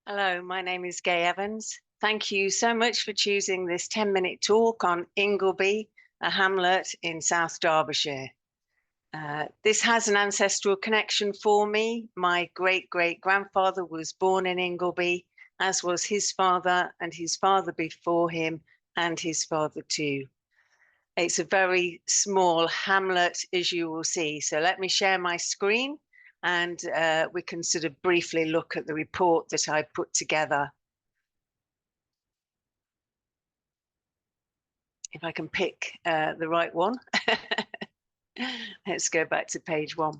Hello, my name is Gay Evans. Thank you so much for choosing this 10-minute talk on Ingleby, a hamlet in South Derbyshire. This has an ancestral connection for me. My great-great-grandfather was born in Ingleby, as was his father and his father before him and his father too. It's a very small hamlet, as you will see. So let me share my screen and we can sort of briefly look at the report that I put together. If I can pick the right one. Let's go back to page 1.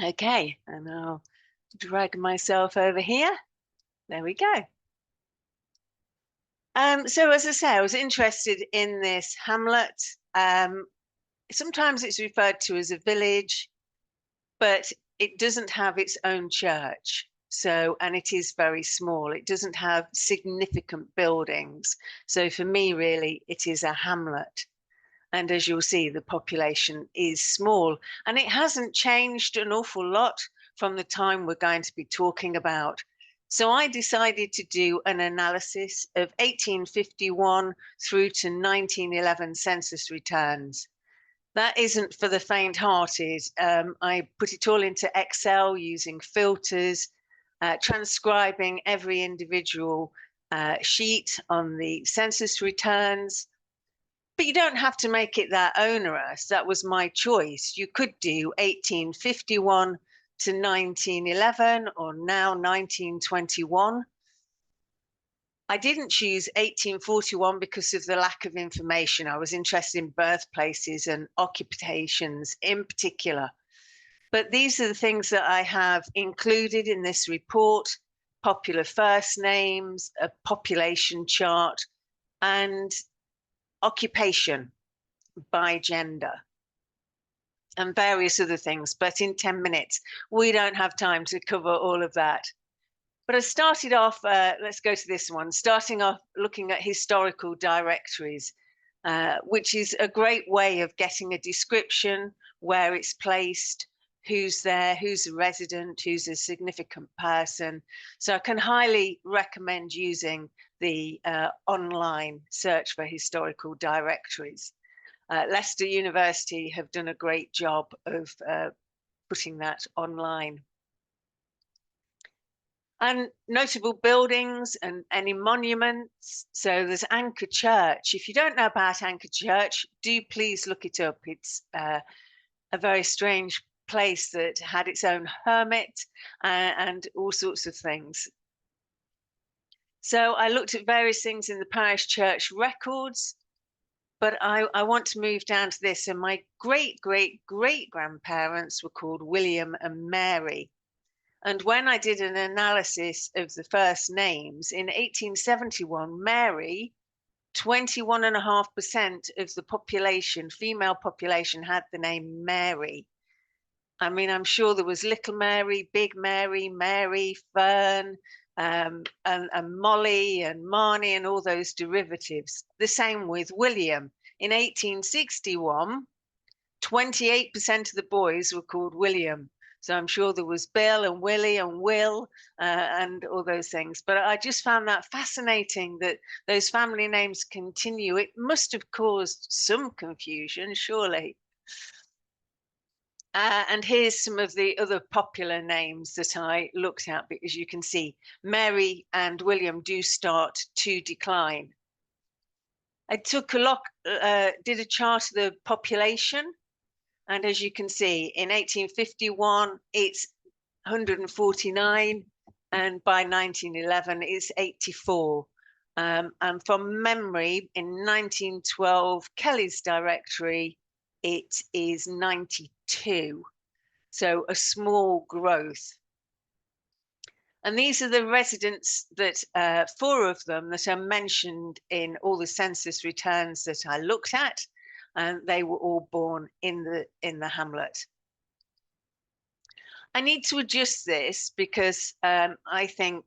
Okay, and I'll drag myself over here. There we go. So as I say, I was interested in this hamlet. Sometimes it's referred to as a village, but it doesn't have its own church. So, and it is very small. It doesn't have significant buildings. So for me, really, it is a hamlet. And as you'll see, the population is small. And it hasn't changed an awful lot from the time we're going to be talking about. So I decided to do an analysis of 1851 through to 1911 census returns. That isn't for the faint-hearted. I put it all into Excel using filters, transcribing every individual sheet on the census returns. But you don't have to make it that onerous. That was my choice. You could do 1851 to 1911 or now 1921. I didn't choose 1841 because of the lack of information. I was interested in birthplaces and occupations in particular. But these are the things that I have included in this report: popular first names, a population chart, and occupation by gender, and various other things. But in 10 minutes, we don't have time to cover all of that. But I started off, let's go to this one, starting off looking at historical directories, which is a great way of getting a description, where it's placed, who's there, who's a resident, who's a significant person. So I can highly recommend using the online search for historical directories. Leicester University have done a great job of putting that online. And notable buildings and any monuments. So there's Anchor Church. If you don't know about Anchor Church, do please look it up. It's a very strange place that had its own hermit and all sorts of things. So I looked at various things in the parish church records, but I want to move down to this. And my great-great-great-grandparents were called William and Mary. And when I did an analysis of the first names in 1871, Mary, 21.5% of the population, female population, had the name Mary. I mean, I'm sure there was Little Mary, Big Mary, Mary, Fern, and Molly and Marnie and all those derivatives. The same with William. In 1861, 28% of the boys were called William. So I'm sure there was Bill and Willie and Will and all those things. But I just found that fascinating that those family names continue. It must have caused some confusion, surely. And here's some of the other popular names that I looked at, because you can see Mary and William do start to decline. I took a look, did a chart of the population. And as you can see, in 1851, it's 149. And by 1911, it's 84. And from memory, in 1912, Kelly's directory, it is 92. So a small growth. And these are the residents that, 4 of them that are mentioned in all the census returns that I looked at. And they were all born in the hamlet. I need to adjust this because I think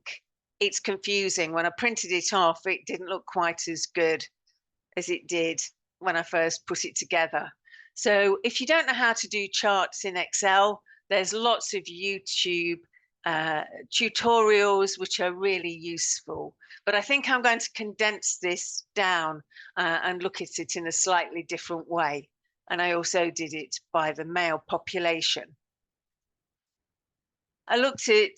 it's confusing. When I printed it off, it didn't look quite as good as it did when I first put it together. So if you don't know how to do charts in Excel, there's lots of YouTube tutorials which are really useful. But I think I'm going to condense this down and look at it in a slightly different way. And I also did it by the male population. I looked at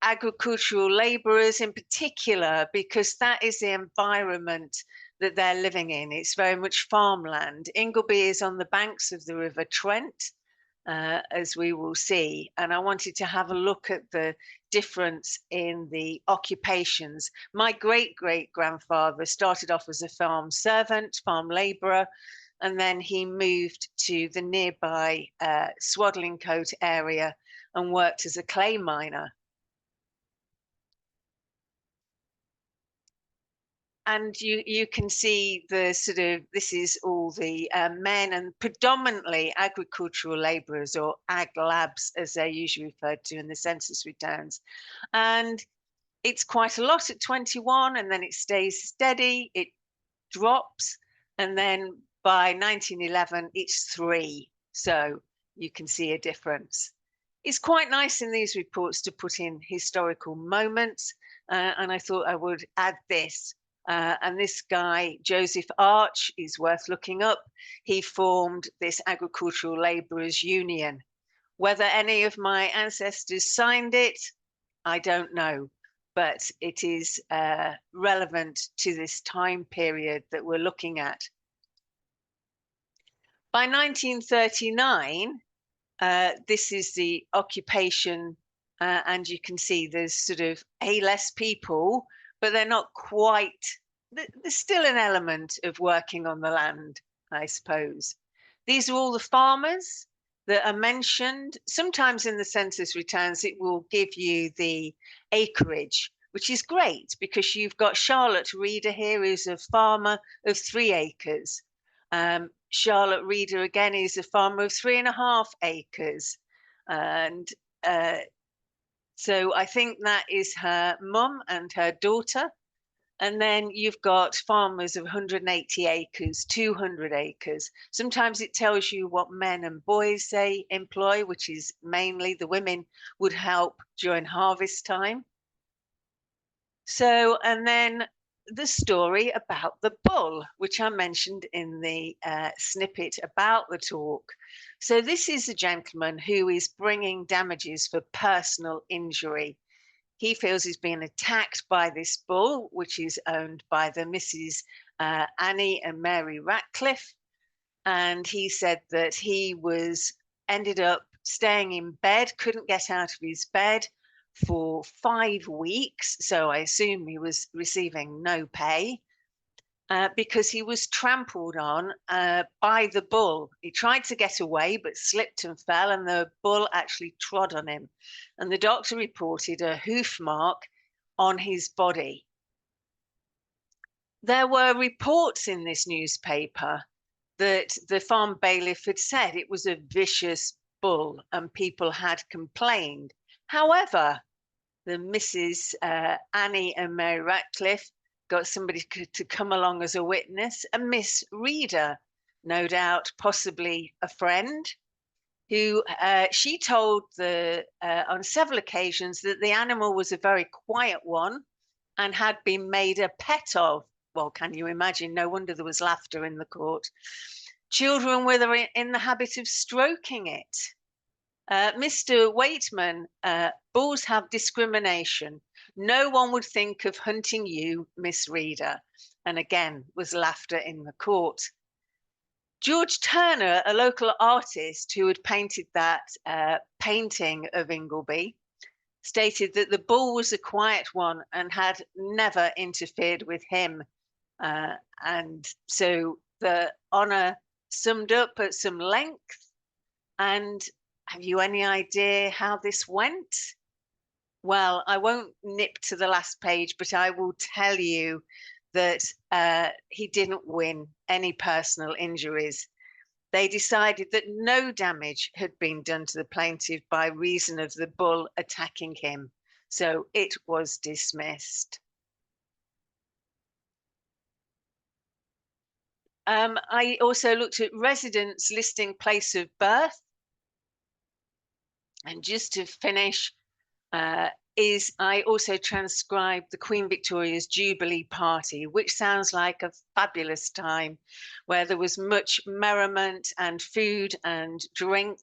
agricultural labourers in particular because that is the environment that they're living in. It's very much farmland. Ingleby is on the banks of the River Trent, as we will see. And I wanted to have a look at the difference in the occupations. My great-great-grandfather started off as a farm servant, farm labourer, and then he moved to the nearby Swadlincote area and worked as a clay miner. And you can see the sort of, this is all the men and predominantly agricultural labourers, or ag labs as they're usually referred to in the census returns. And it's quite a lot at 21, and then it stays steady, it drops, and then by 1911 it's 3. So you can see a difference. It's quite nice in these reports to put in historical moments, and I thought I would add this. And this guy, Joseph Arch, is worth looking up. He formed this agricultural labourers union. Whether any of my ancestors signed it, I don't know, but it is relevant to this time period that we're looking at. By 1939, this is the occupation, and you can see there's sort of less people, but they're not quite, there's still an element of working on the land, I suppose. These are all the farmers that are mentioned. Sometimes in the census returns, it will give you the acreage, which is great because you've got Charlotte Reader here, who's a farmer of 3 acres. Charlotte Reader again is a farmer of 3.5 acres. And so I think that is her mum and her daughter. And then you've got farmers of 180 acres, 200 acres. Sometimes it tells you what men and boys they employ, which is mainly the women would help during harvest time. So, and then the story about the bull, which I mentioned in the snippet about the talk. So this is a gentleman who is bringing damages for personal injury. He feels he's been attacked by this bull, which is owned by the Mrs. Annie and Mary Ratcliffe. And he said that he ended up staying in bed, couldn't get out of his bed for 5 weeks. So I assume he was receiving no pay because he was trampled on by the bull. He tried to get away, but slipped and fell, and the bull actually trod on him. And the doctor reported a hoof mark on his body. There were reports in this newspaper that the farm bailiff had said it was a vicious bull and people had complained. However, the Mrs. Annie and Mary Ratcliffe got somebody to come along as a witness, a Miss Reader, no doubt, possibly a friend, who she told on several occasions that the animal was a very quiet one and had been made a pet of. Well, can you imagine? No wonder there was laughter in the court. Children were in the habit of stroking it. Mr. Waitman, bulls have discrimination. No one would think of hunting you, Miss Reader. And again, was laughter in the court. George Turner, a local artist who had painted that painting of Ingleby, stated that the bull was a quiet one and had never interfered with him. And so the honour summed up at some length. And have you any idea how this went? Well, I won't nip to the last page, but I will tell you that he didn't win any personal injuries. They decided that no damage had been done to the plaintiff by reason of the bull attacking him. So it was dismissed. I also looked at residents listing place of birth. And just to finish, is I also transcribed the Queen Victoria's Jubilee Party, which sounds like a fabulous time where there was much merriment and food and drink.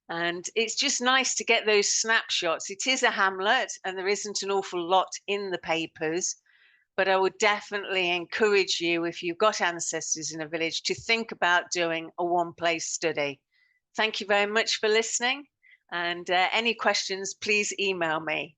And it's just nice to get those snapshots. It is a hamlet and there isn't an awful lot in the papers, but I would definitely encourage you, if you've got ancestors in a village, to think about doing a one-place study. Thank you very much for listening. And any questions, please email me.